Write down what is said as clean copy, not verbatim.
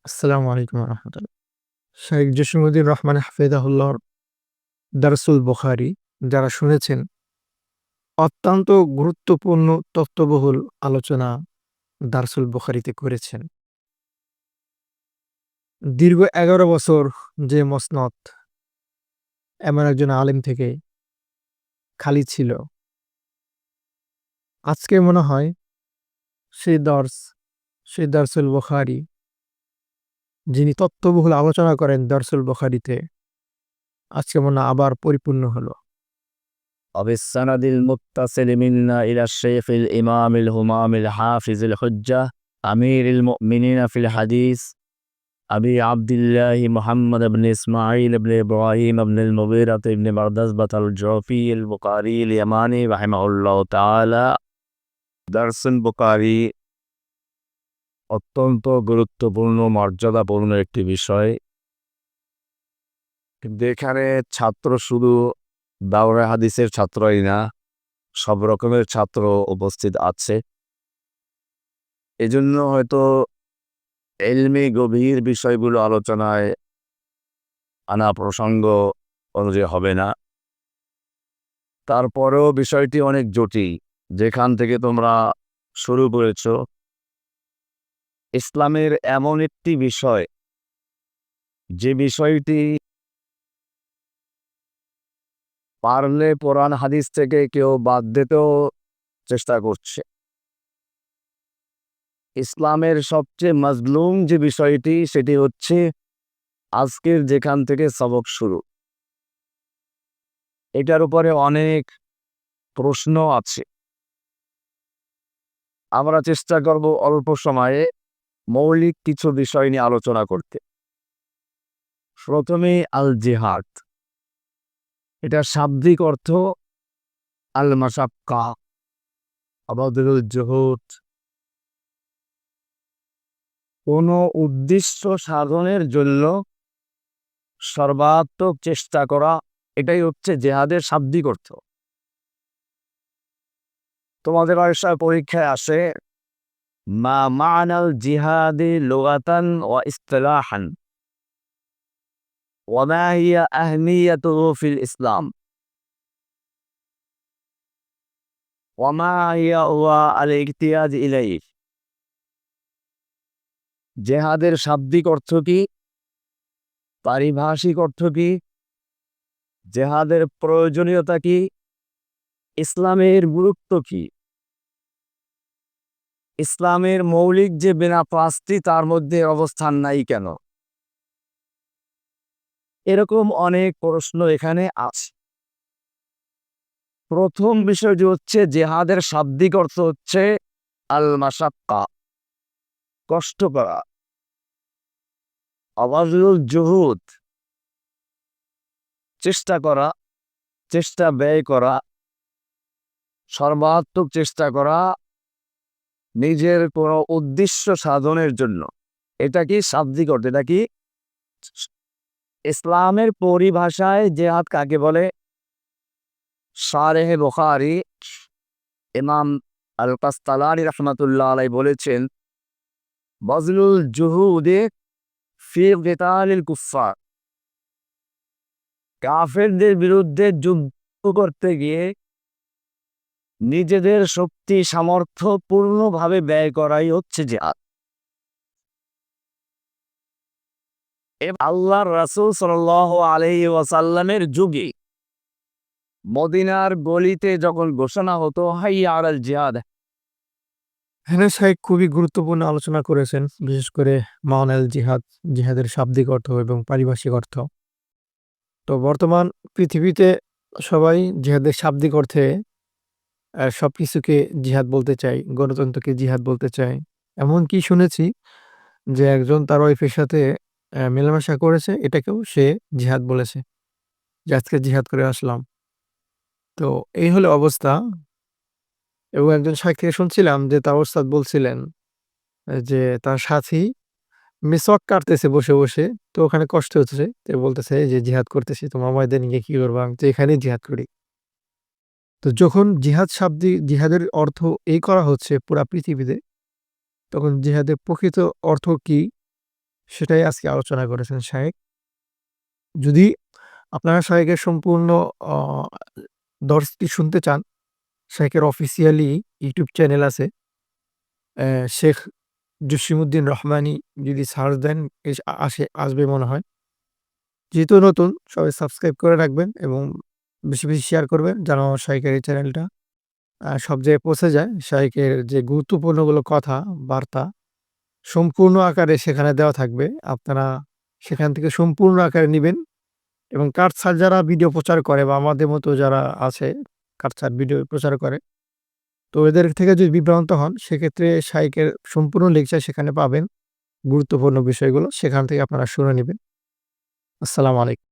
আসসালামু আলাইকুম রহমতুল্লাহ। শাইখ জসিমউদ্দিন রহমান হাফিজাহুল্লাহর দারসুল বুখারী যারা শুনেছেন, অত্যন্ত গুরুত্বপূর্ণ তথ্যবহুল আলোচনা দারসুল বুখারীতে করেছেন। দীর্ঘ ১১ বছর যে মসনদ এমন একজন আলেম থেকে খালি ছিল, আজকে মনে হয় সেই দর্স, সেই দারসুল বুখারী যিনি তথ্যবহুল আলোচনা করেন দারসুল বুখারীতে, আজকে মনে হয় আবার পরিপূর্ণ হলো। وبالسند المتصل منا إلى الشيخ الإمام الهمام الحافظ الحجة أمير المؤمنين في الحديث أبي عبد الله محمد بن إسماعيل بن إبراهيم بن المغيرة بن بردزبة الجوفي البخاري اليماني رحمه الله تعالى درس البخاري অত্যন্ত গুরুত্বপূর্ণ মর্যাদাপূর্ণ একটি বিষয়। কিন্তু এখানে ছাত্র শুধু দাওরায়ে হাদিসের ছাত্রই না, সব রকমের ছাত্র উপস্থিত আছে। এজন্য হয়তো ইলমি গভীর বিষয়গুলো আলোচনায় আনা প্রসঙ্গ অনুযায়ী হবে না। তারপরেও বিষয়টি অনেক জটিল। যেখান থেকে তোমরা শুরু করেছ, ইসলামের এমন একটি বিষয়, যে বিষয়টি পারলে কোরআন হাদিস থেকে কেউ বাদ দিতেও চেষ্টা করছে। ইসলামের সবচেয়ে মাজলুম যে বিষয়টি, সেটি হচ্ছে আজকের যেখান থেকে সবক শুরু। এটার উপরে অনেক প্রশ্ন আছে। আমরা চেষ্টা করব অল্প সময়ে মৌলিক কিছু বিষয় নিয়ে আলোচনা করতে। প্রথমে আল জিহাদ, এটার শাব্দিক অর্থ আল মাশাক্কা, আবাদুল জুহুদ, কোনো উদ্দেশ্য সাধনের জন্য সর্বাত্মক চেষ্টা করা, এটাই হচ্ছে জেহাদের শাব্দিক অর্থ। তোমাদের বাসায় পরীক্ষায় আসে মা মা'নাল জিহাদি লুগাতান ওয়া ইসতিলাহান ওয়া মা হিয়া আহমিয়াতুহু ফিল ইসলাম ওয়া মা হিয়া ওয়া আল ইহতিয়াজ ইলাইহি। জেহাদের শাব্দিক অর্থ কি, পারিভাষিক অর্থ কি, জেহাদের প্রয়োজনীয়তা কি, ইসলামের গুরুত্ব কি, ইসলামের মৌলিক যে বিনা পাঁচটি তার মধ্যে অবস্থান নাই কেন, এরকম অনেক প্রশ্ন এখানে আছে। প্রথম বিষয়টি হচ্ছে জেহাদের শাব্দিক অর্থ হচ্ছে আল মাশাক্কা, কষ্ট করা, আবাজুল জুহুদ, চেষ্টা করা, চেষ্টা ব্যয় করা, সর্বাত্মক চেষ্টা করা নিজের কোনো উদ্দেশ্য সাধনের জন্য। এটা কি শাব্দিক অর্থ? এটা কি ইসলামের পরিভাষায় জেহাদ কাকে বলে? শারেহে বুখারী ইমাম আল কাসতালানী রাহমাতুল্লাহ আলাইহি বলেছেন, বাযলুল জুহুদি ফি কিতালিল কুফফার, কাফেরদের বিরুদ্ধে যুদ্ধ করতে গিয়ে নিজেদের শক্তি সামর্থ্য পূর্ণভাবে ব্যয় করাই হচ্ছে জিহাদ। আল্লাহর রাসূল সাল্লাল্লাহু আলাইহি ওয়াসাল্লামের যুগে মদিনার গলিতে যখন ঘোষণা হতো হাইয়া আলাল জিহাদ, এখানে শাইখ খুবই গুরুত্বপূর্ণ আলোচনা করেছেন, বিশেষ করে মাওনাল জিহাদ, জিহাদের শাব্দিক অর্থ এবং পারিভাষিক অর্থ। তো বর্তমান পৃথিবীতে সবাই জিহাদের শাব্দিক অর্থে সবকিছুকে জিহাদ বলতে চায়, গণতন্ত্রকে জিহাদ বলতে চায়। এমনকি শুনেছি যে একজন তার ওয়াইফের সাথে মেলামেশা করেছে, এটাকেও সে জিহাদ বলেছে, যে আজকে জিহাদ করে আসলাম। তো এই হলো অবস্থা। এবং একজন শাইখ থেকে শুনছিলাম যে তার ওস্তাদ বলছিলেন যে তার সাথী মিসওয়াক কাটতেছে বসে, বসে। তো ওখানে কষ্ট হচ্ছে। তো বলতেছে যে, "জিহাদ করতেছি। তোমার ময়দানে গিয়ে কি করবা? আমি তো এখানেই জিহাদ করি।" তো যখন জিহাদের অর্থ এই করা হচ্ছে পুরা পৃথিবীতে, তখন জিহাদের প্রকৃত অর্থ কি সেটাই আজকে আলোচনা করেছেন শায়েখ। যদি আপনারা শায়েখের সম্পূর্ণ অ দর্সটি শুনতে চান, শায়েখের অফিসিয়ালি ইউটিউব চ্যানেল আছে। শেখ জসিমউদ্দিন রহমানী যদি সার্চ দেন আসবে মনে হয়। যেহেতু নতুন সবাই সাবস্ক্রাইব করে রাখবেন এবং বেশি, বেশি শেয়ার করবেন যেন শায়েখের এই চ্যানেলটা সব জায়গায় পৌঁছে যায়। শায়েখের যে গুরুত্বপূর্ণগুলো কথা, বার্তা সম্পূর্ণ আকারে সেখানে দেওয়া থাকবে। আপনারা সেখান থেকে সম্পূর্ণ আকারে নিবেন এবং কাটছাঁট যারা ভিডিও প্রচার করে বা আমাদের মতো যারা আছে কাটছাঁট ভিডিও প্রচার করে, তো এদের থেকে যদি বিভ্রান্ত হন সেক্ষেত্রে শায়েখের সম্পূর্ণ লেকচার সেখানে পাবেন। গুরুত্বপূর্ণ বিষয়গুলো সেখান থেকে আপনারা শুনে নিবেন। আসসালামু আলাইকুম।